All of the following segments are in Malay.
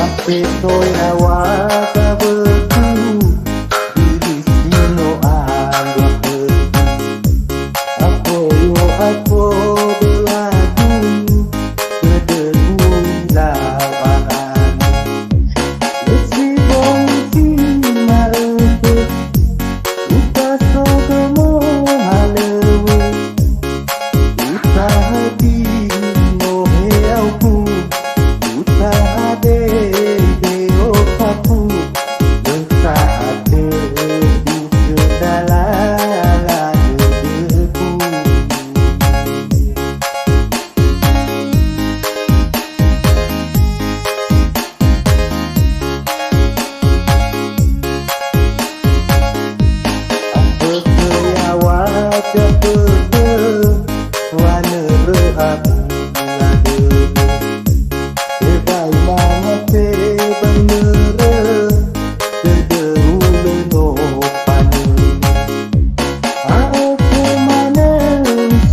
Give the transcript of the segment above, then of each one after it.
Tapi tôi awak berku diri sino anggap berku aku berlagu kedengku lawan isi bongsi marutu uta sodomo halewu uta hati moheauku uta ade deo kapu saat tebu kedalalan debu apa keyawa cepete wana rehat lade sebai banget bener kedehule no pane aku mana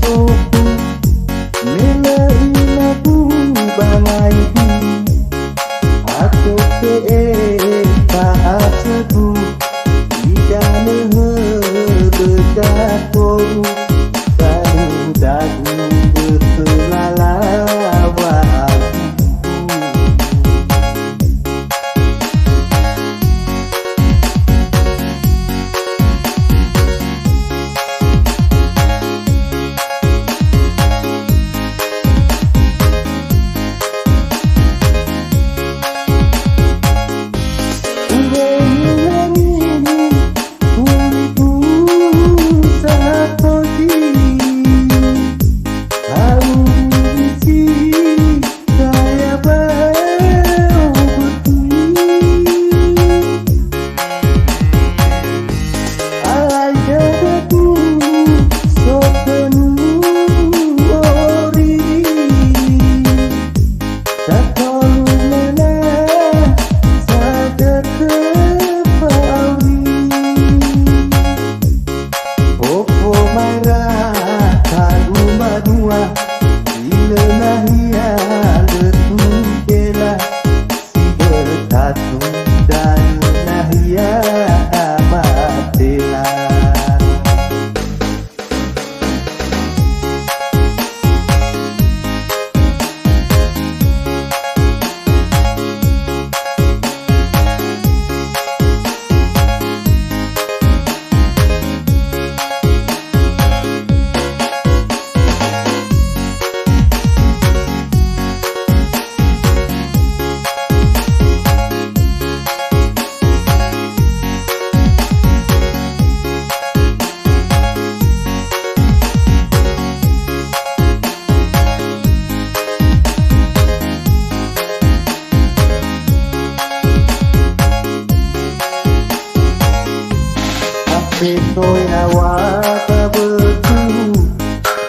soku milai lagu bangaiku aku ke pahasaku idane dekat koru baru dagu berselalawan Tapi tôi awak berku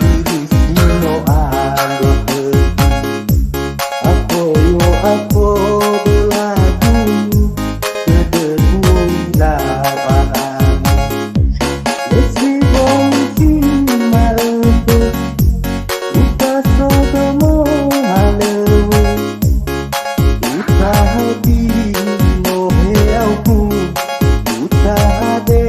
diri sino anggap berku aku berlagu kedengku lawan isi bongsi marutu uta sodomo halewu uta hati moheauku uta ade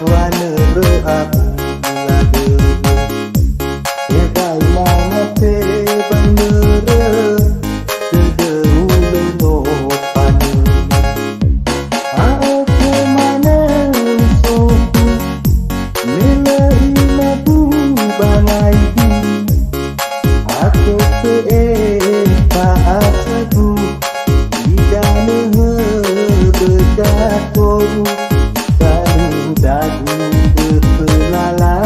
wana rehat lade sebai banget bener kedehule no pane aku mana soku milai lagu bangaiku aku ke pahasaku idane dekat koru dagu berselala